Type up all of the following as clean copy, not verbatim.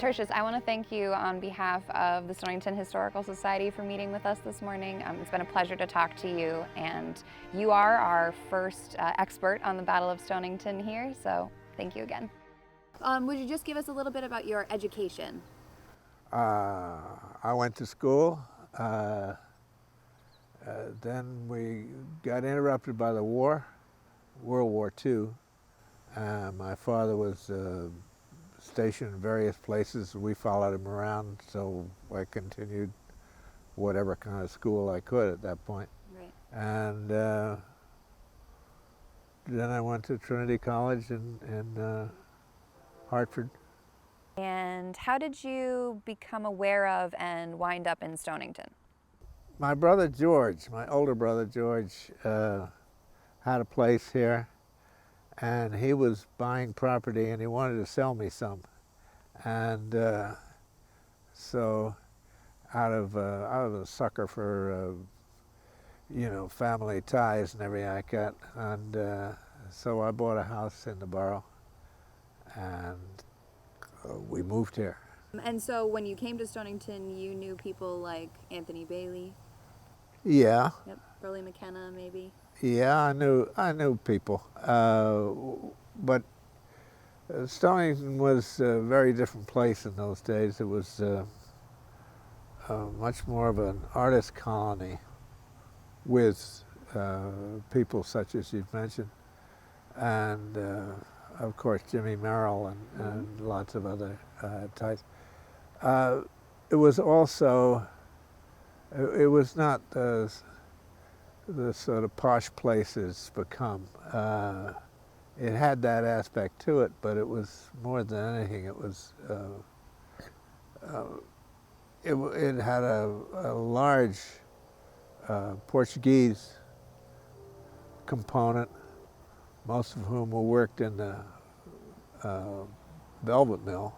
Tertius, I want to thank you on behalf of the Stonington Historical Society for meeting with us this morning. It's been a pleasure to talk to you, and you are our first expert on the Battle of Stonington here, so thank you again. Would you just give us a little bit about your education? I went to school. Then we got interrupted by the war, World War II. My father was stationed in various places. We followed him around, so I continued whatever kind of school I could at that point. Right. And then I went to Trinity College in Hartford. And how did you become aware of and wind up in Stonington? My brother George, my older brother George, had a place here, and he was buying property and he wanted to sell me some. And so out of a sucker for family ties and everything like that, and so I bought a house in the borough, and we moved here. And so when you came to Stonington, you knew people like Anthony Bailey? Yeah. Yep. Burley McKenna, maybe? Yeah, I knew people, but Stonington was a very different place in those days. It was much more of an artist colony with people such as you've mentioned, and of course Jimmy Merrill and lots of other types. It was also, it was not the sort of posh place it's become. It had that aspect to it, but it was more than anything. It was it had a large Portuguese component, most of whom worked in the velvet mill,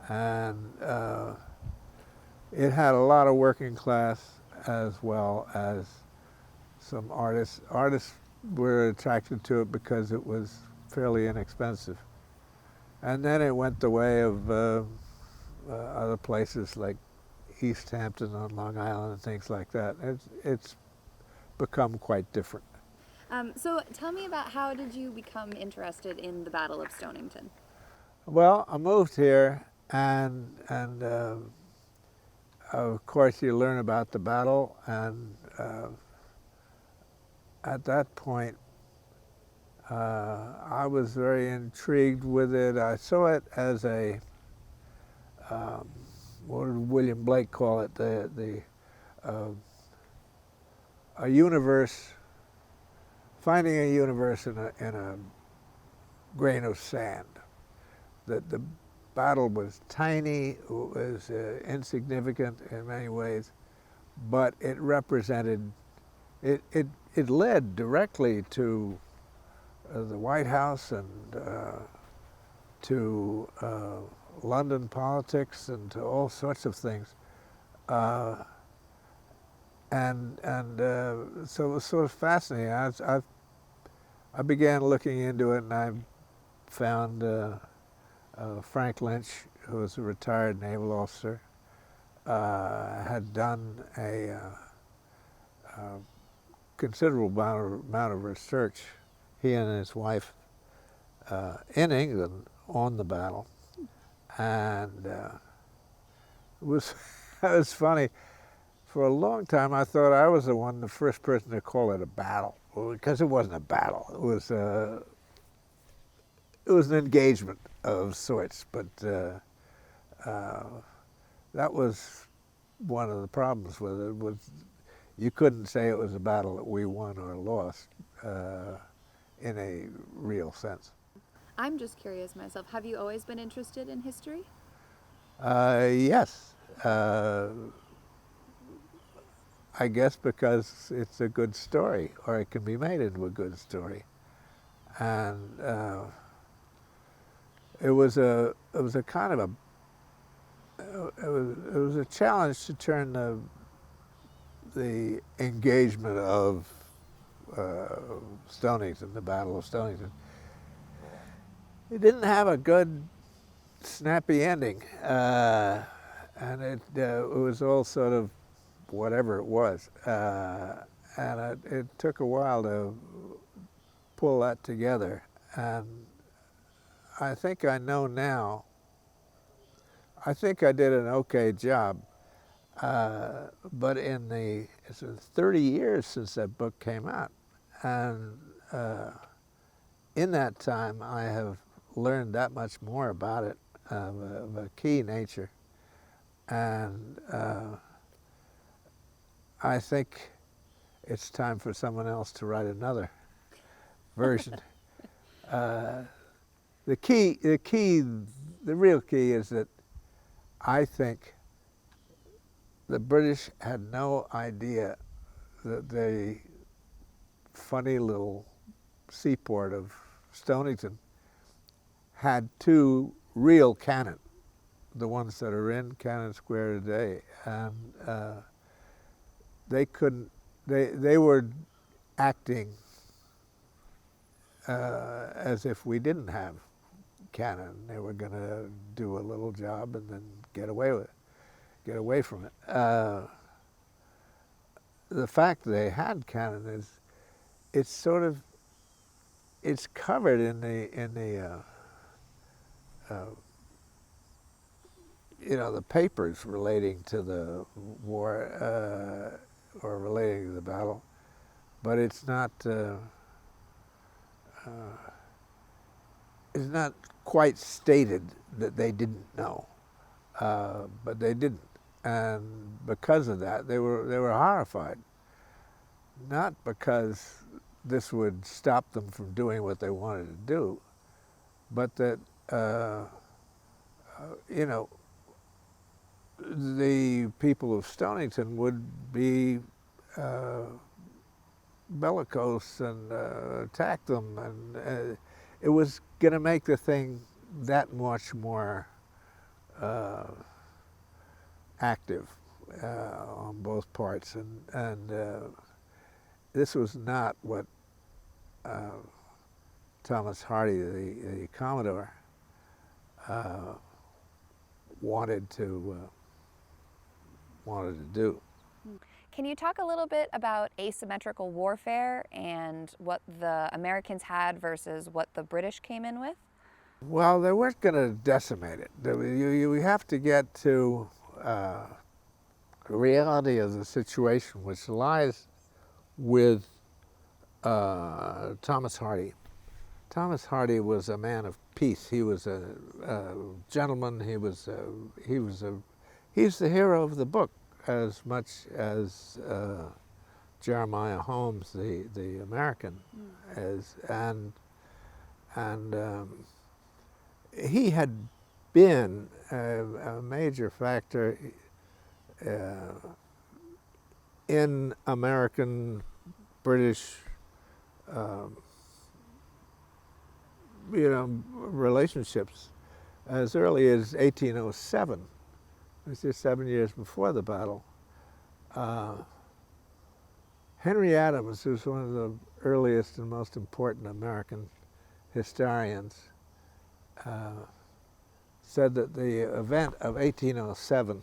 and it had a lot of working class as well as some artists. Artists were attracted to it because it was fairly inexpensive. And then it went the way of other places like East Hampton on Long Island and things like that. It's become quite different. So tell me about how did you become interested in the Battle of Stonington? Well, I moved here, and of course you learn about the battle, and at that point I was very intrigued with it. I saw it as a, what did William Blake call it, a universe, finding a universe in a grain of sand. That the battle was tiny, it was insignificant in many ways, but it represented, it led directly to the White House and to London politics and to all sorts of things. So it was sort of fascinating. I began looking into it, and I found Frank Lynch, who was a retired naval officer, had done a considerable amount of research, he and his wife, in England on the battle. And it was funny. For a long time, I thought I was the first person to call it a battle, because it wasn't a battle. It was an engagement of sorts, but that was one of the problems with it. Was you couldn't say it was a battle that we won or lost in a real sense. I'm just curious myself, have you always been interested in history? Yes. I guess because it's a good story, or it can be made into a good story. And it was a kind of it was a challenge to turn the engagement of Stonington, the Battle of Stonington. It didn't have a good snappy ending, and it was all sort of whatever it was, and it took a while to pull that together. And I think I know now. I think I did an okay job, but it's been 30 years since that book came out, and in that time I have learned that much more about it, of a key nature, and I think it's time for someone else to write another version. The real key is that I think the British had no idea that the funny little seaport of Stonington had two real cannon, the ones that are in Cannon Square today, and they were acting as if we didn't have cannon. They were going to do a little job and then get away from it. The fact that they had cannon is, it's covered in the the papers relating to the war, or relating to the battle, but it's not quite stated that they didn't know, but they didn't, and because of that, they were horrified. Not because this would stop them from doing what they wanted to do, but that the people of Stonington would be bellicose and attack them, and it was going to make the thing that much more active on both parts, and this was not what Thomas Hardy, the Commodore, wanted to do. Can you talk a little bit about asymmetrical warfare and what the Americans had versus what the British came in with? Well, they weren't going to decimate it. You have to get to the reality of the situation, which lies with Thomas Hardy. Thomas Hardy was a man of peace. He was a gentleman. He's the hero of the book as much as Jeremiah Holmes, the American, is, and he had been a major factor in American British relationships as early as 1807. It was just 7 years before the battle. Henry Adams, who's one of the earliest and most important American historians, said that the event of 1807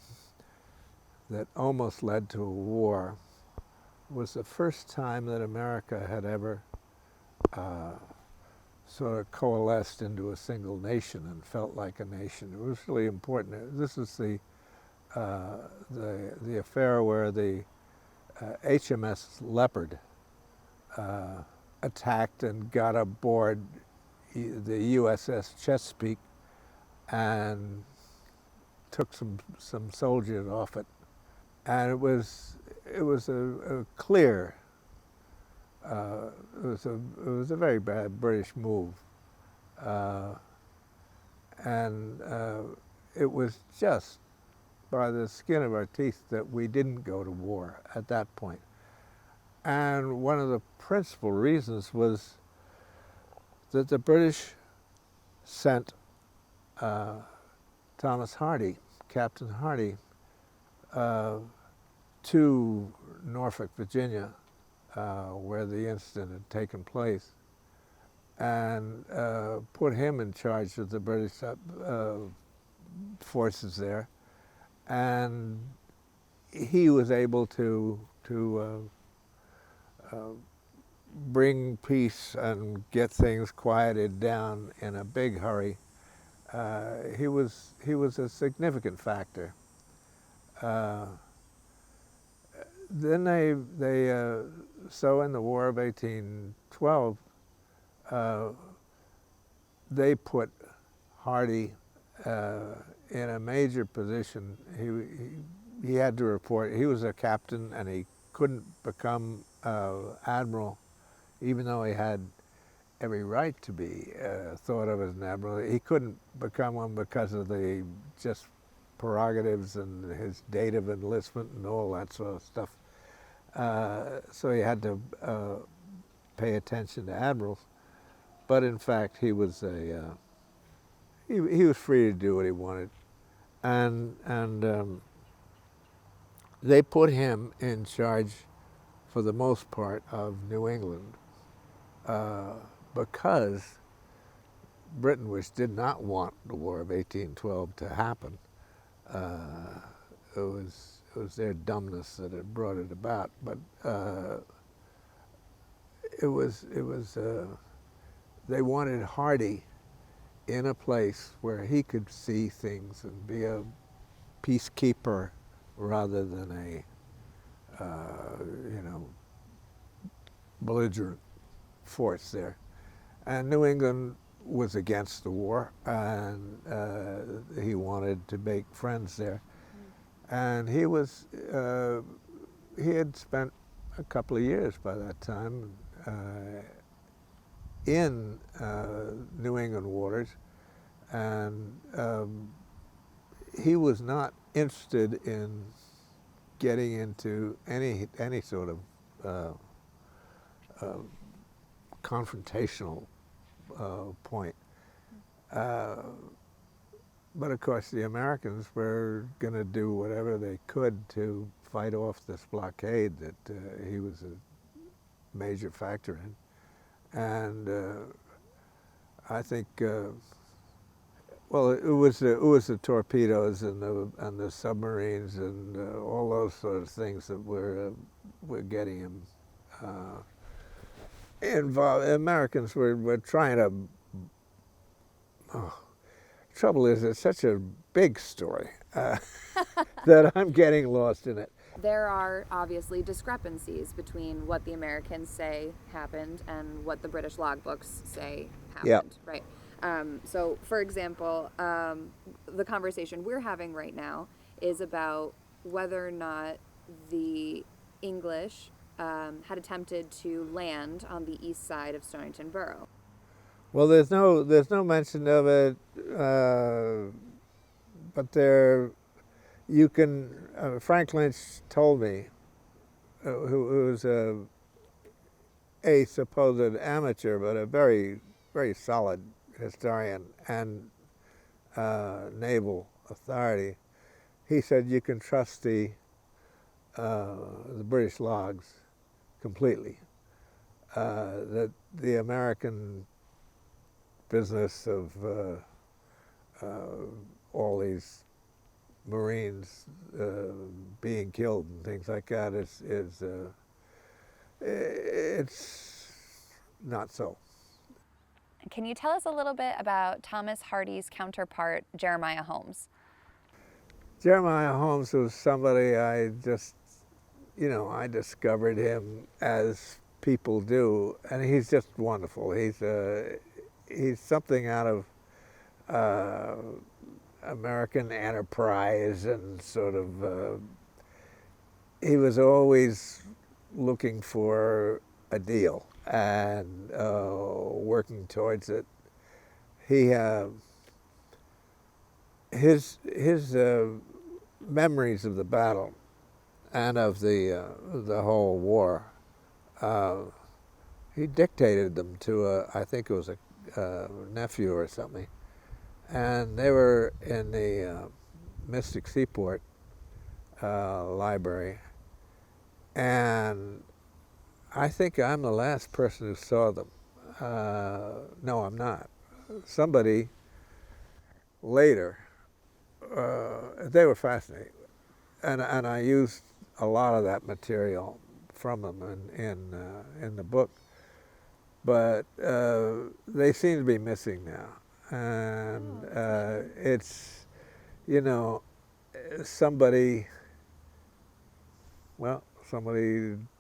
that almost led to a war was the first time that America had ever sort of coalesced into a single nation and felt like a nation. It was really important. This is the affair where the HMS Leopard attacked and got aboard the USS Chesapeake and took some soldiers off it, and it was a clear. It was a very bad British move, and it was just by the skin of our teeth that we didn't go to war at that point. And one of the principal reasons was that the British sent Thomas Hardy, Captain Hardy, to Norfolk, Virginia, where the incident had taken place, and put him in charge of the British forces there, and he was able to bring peace and get things quieted down in a big hurry. He was a significant factor. Then so in the War of 1812, they put Hardy in a major position. He had to report. He was a captain, and he couldn't become admiral, even though he had every right to be thought of as an admiral. He couldn't become one because of the just prerogatives and his date of enlistment and all that sort of stuff. So he had to pay attention to admirals. But in fact, he was he was free to do what he wanted, and they put him in charge, for the most part, of New England, because Britain, which did not want the War of 1812 to happen, it was their dumbness that had brought it about. But they wanted Hardy in a place where he could see things and be a peacekeeper rather than a belligerent force there. And New England was against the war, and he wanted to make friends there. And he had spent a couple of years by that time in New England waters, and he was not interested in getting into any sort of confrontational point. But of course, the Americans were going to do whatever they could to fight off this blockade that he was a major factor in. And I think, well, it was the torpedoes and the submarines and all those sort of things that were getting him involved. Americans were trying to. Trouble is, it's such a big story that I'm getting lost in it. There are obviously discrepancies between what the Americans say happened and what the British logbooks say happened, Yep. Right? So, for example, the conversation we're having right now is about whether or not the English had attempted to land on the east side of Stonington Borough. Well, there's no mention of it, but you can. Frank Lynch told me, who was a supposed amateur, but a very, very solid historian and naval authority. He said you can trust the British logs completely. That the American business of all these Marines being killed and things like that it's not so. Can you tell us a little bit about Thomas Hardy's counterpart, Jeremiah Holmes? Jeremiah Holmes was somebody I discovered him as people do, and he's just wonderful. He's something out of American enterprise, and sort of he was always looking for a deal and working towards it. His memories of the battle and of the whole war, he dictated them to I think it was a nephew or something, and they were in the Mystic Seaport library, and I think I'm the last person who saw them. No, I'm not. Somebody later they were fascinating, and I used a lot of that material from them in the book, but they seem to be missing now, and it's, you know, somebody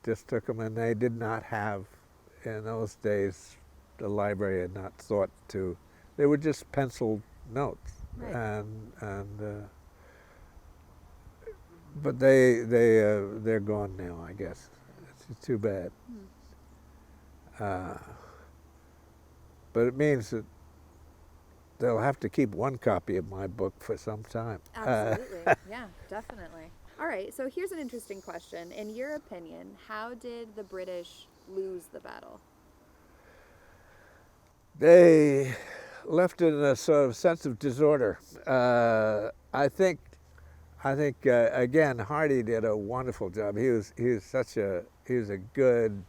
just took them, and they did not have, in those days, the library had not thought to, they were just penciled notes. Right. And but they're gone now, I guess. It's too bad. But it means that they'll have to keep one copy of my book for some time. Absolutely. Yeah, definitely. All right, so here's an interesting question. In your opinion, how did the British lose the battle? They left it in a sort of sense of disorder. I think again, Hardy did a wonderful job. He was a good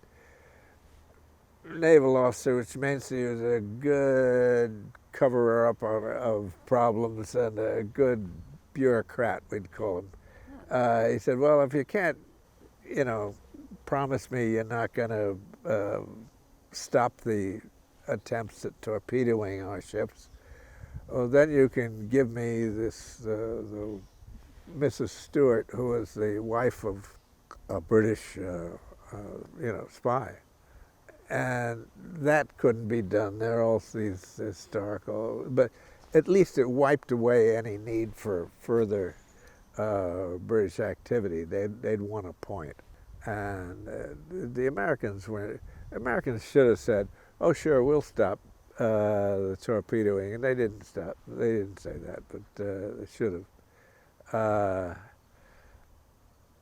naval officer, which means he was a good coverer up of problems and a good bureaucrat, we'd call him. He said, well, if you can't, you know, promise me you're not going to stop the attempts at torpedoing our ships, well, then you can give me this, the Mrs. Stewart, who was the wife of a British, spy. And that couldn't be done. There are all these historical, but at least it wiped away any need for further British activity. They'd won a point. And the Americans should have said, oh, sure, we'll stop the torpedoing. And they didn't stop. They didn't say that, but they should have.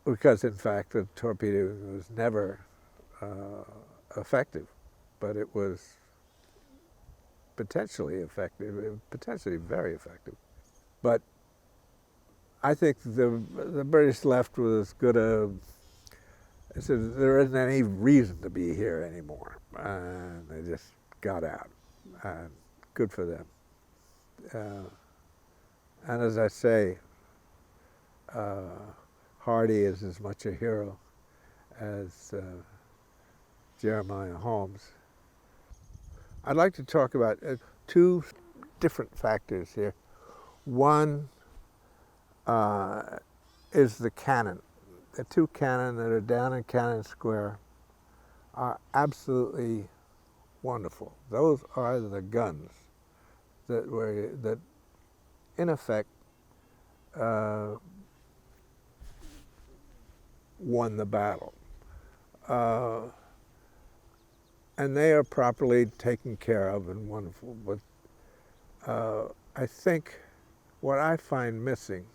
Because, in fact, the torpedoing was never effective, but it was potentially effective, potentially very effective. But I think the British left with as good a, they said there isn't any reason to be here anymore, and they just got out, and good for them. And as I say, Hardy is as much a hero as Jeremiah Holmes. I'd like to talk about two different factors here. One is the cannon. The two cannon that are down in Cannon Square are absolutely wonderful. Those are the guns that in effect won the battle. And they are properly taken care of and wonderful. But I think what I find missing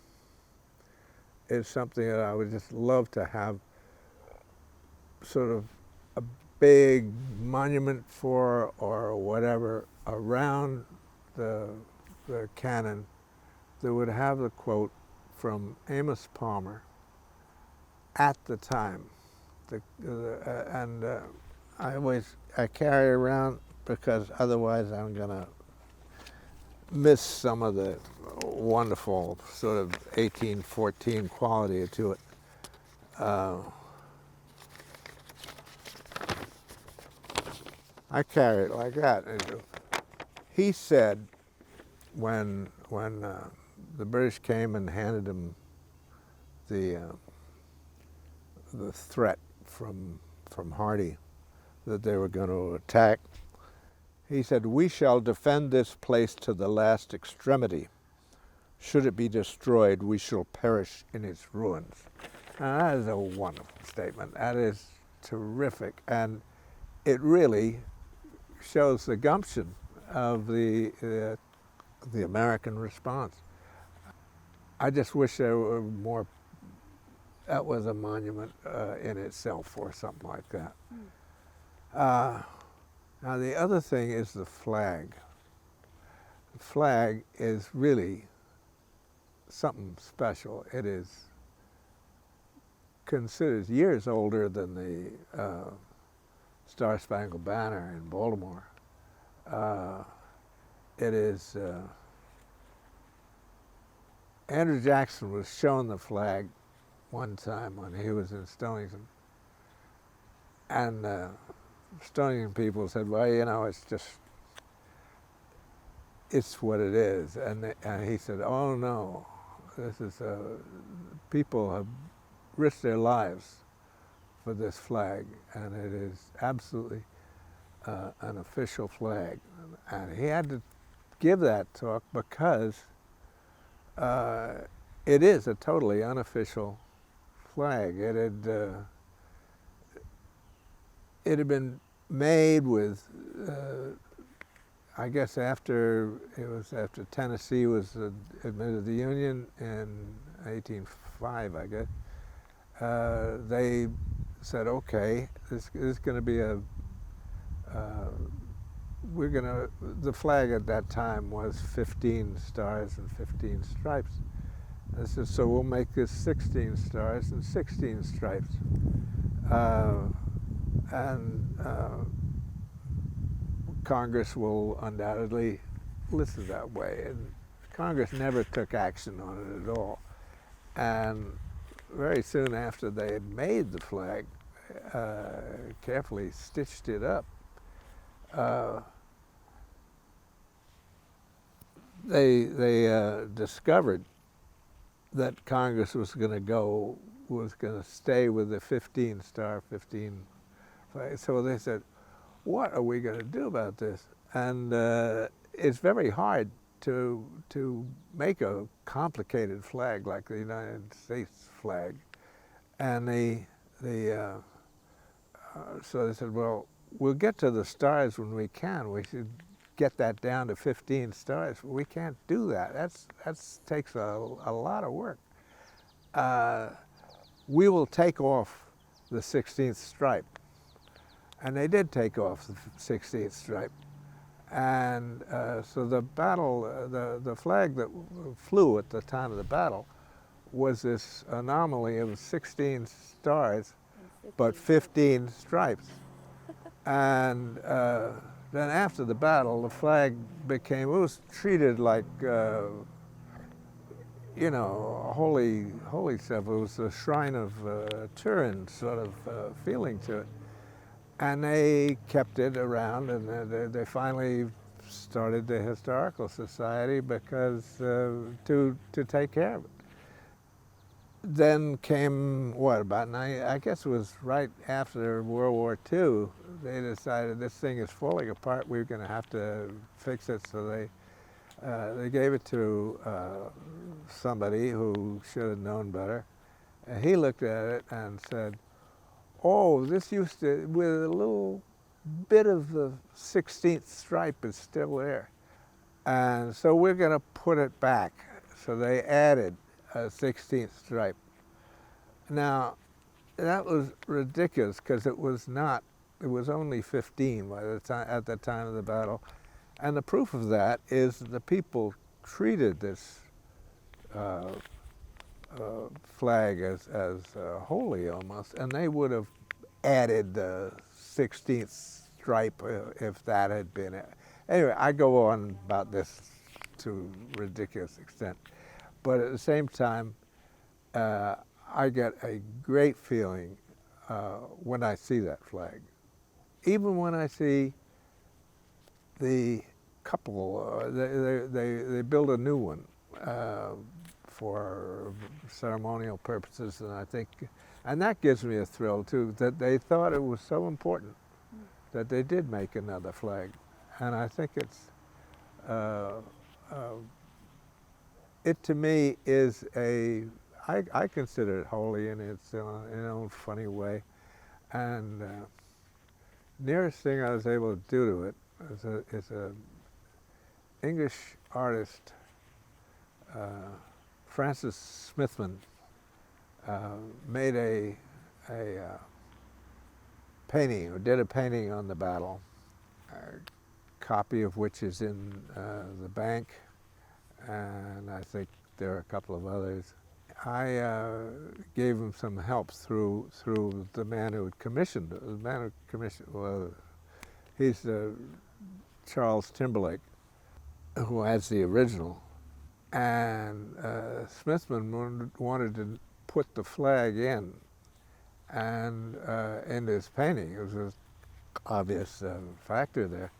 is something that I would just love to have sort of a big monument for or whatever around the cannon that would have the quote from Amos Palmer at the time. I carry it around because otherwise I'm gonna miss some of the wonderful sort of 1814 quality to it. I carry it like that. He said when the British came and handed him the threat from Hardy that they were going to attack, he said, "We shall defend this place to the last extremity. Should it be destroyed, we shall perish in its ruins." Now, that is a wonderful statement. That is terrific, and it really shows the gumption of the American response. I just wish there were more. That was a monument in itself, or something like that. Now, the other thing is the flag. The flag is really something special. It is considered years older than the Star-Spangled Banner in Baltimore. It is Andrew Jackson was shown the flag one time when he was in Stonington, and Stonington people said, well, you know, it's what it is. And he said, oh no, this is, people have risked their lives for this flag, and it is absolutely an official flag. And he had to give that talk because it is a totally unofficial flag. It had been made with, I guess after Tennessee was admitted to the Union in 1805, I guess. They said, okay, this is going to be the flag at that time was 15 stars and 15 stripes. I said, so we'll make this 16 stars and 16 stripes. Congress will undoubtedly listen that way. And Congress never took action on it at all. And very soon after they had made the flag, carefully stitched it up, they discovered that Congress was going to stay with the 15 star, 15 flag. So they said, what are we going to do about this? And it's very hard to make a complicated flag like the United States flag. And so they said, well, we'll get to the stars when we can. We should get that down to 15 stars. We can't do that. That takes a lot of work. We will take off the 16th stripe. And they did take off the 16th stripe. And so the flag that flew at the time of the battle was this anomaly of 16 stars, but 15 stripes. And then after the battle, the flag it was treated like, you know, holy stuff. It was a shrine of Turin sort of feeling to it. And they kept it around, and they finally started the Historical Society because to take care of it. Then came, I guess it was right after World War II, they decided this thing is falling apart, we're going to have to fix it. So they gave it to somebody who should have known better. And he looked at it and said, oh, this used to, with a little bit of the 16th stripe is still there. And so we're going to put it back. So they added a 16th stripe. Now, that was ridiculous because it was only 15 at the time of the battle. And the proof of that is the people treated this flag as holy almost, and they would have added the 16th stripe if that had been it. Anyway, I go on about this to a ridiculous extent, but at the same time, I get a great feeling when I see that flag. Even when I see the couple, they build a new one for ceremonial purposes, and that gives me a thrill too, that they thought it was so important that they did make another flag. And I think it to me is I consider it holy in its own funny way. And nearest thing I was able to do to it is a English artist, Francis Smithman, made a painting, or did a painting on the battle, a copy of which is in the bank, and I think there are a couple of others. I gave him some help through the man who had commissioned it. The man who commissioned, well, he's Charles Timberlake, who has the original. and Smithman wanted to put the flag in, and in his painting. It was an obvious factor there,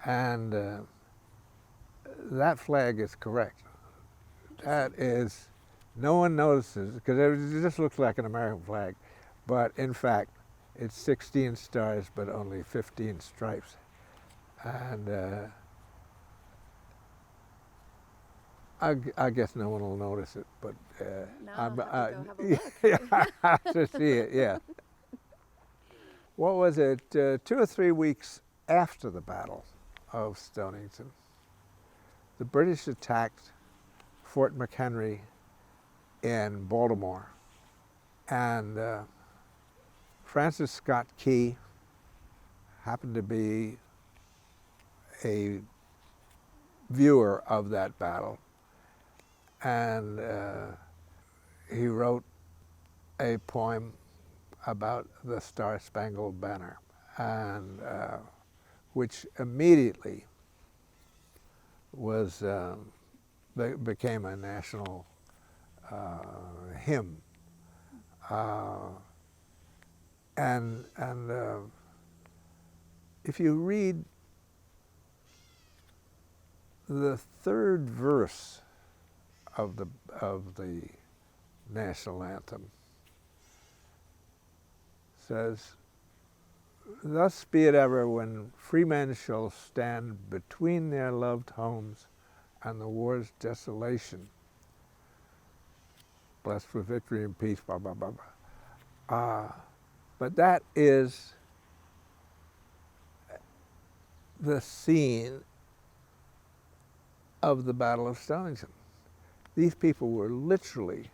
and that flag is correct. That is, no one notices, because it just looks like an American flag, but in fact, it's 16 stars, but only 15 stripes. And I guess no one will notice it, but I'll have to go have a look. yeah, I have to see it, yeah. What was it, 2 or 3 weeks after the Battle of Stonington, the British attacked Fort McHenry in Baltimore, and Francis Scott Key happened to be a viewer of that battle, and he wrote a poem about the Star-Spangled Banner, and which immediately was became a national hymn, and if you read the third verse of the national anthem, says, "Thus be it ever when free men shall stand between their loved homes and the war's desolation, blessed with victory and peace, blah, blah, blah, blah." But that is the scene of the Battle of Stonington. These people were literally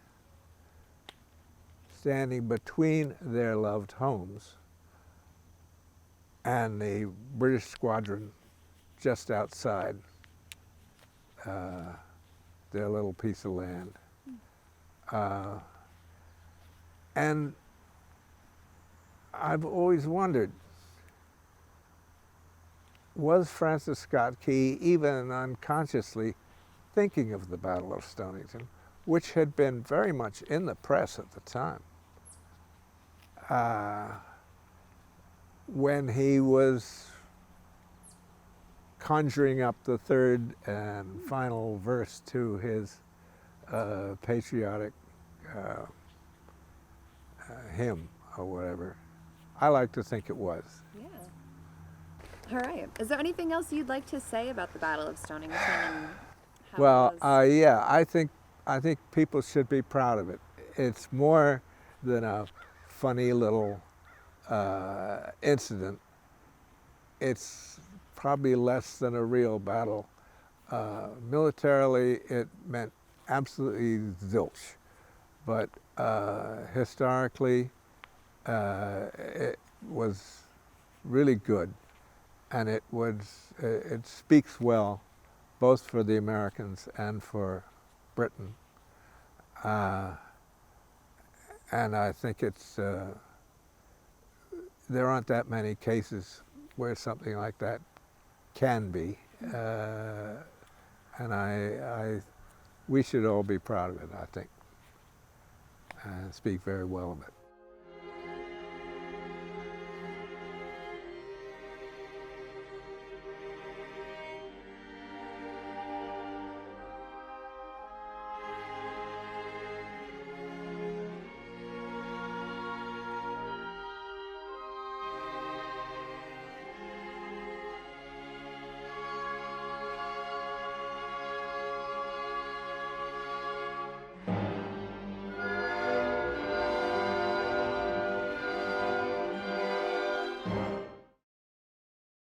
standing between their loved homes and the British squadron just outside their little piece of land. And I've always wondered, was Francis Scott Key even unconsciously thinking of the Battle of Stonington, which had been very much in the press at the time, when he was conjuring up the third and final verse to his patriotic hymn or whatever? I like to think it was. Yeah. All right. Is there anything else you'd like to say about the Battle of Stonington and how Well, it was? yeah, I think people should be proud of it. It's more than a funny little incident. It's probably less than a real battle. Militarily, it meant absolutely zilch, but historically, it was really good, and it speaks well both for the Americans and for Britain. And I think there aren't that many cases where something like that can be, and we should all be proud of it, I think, and speak very well of it.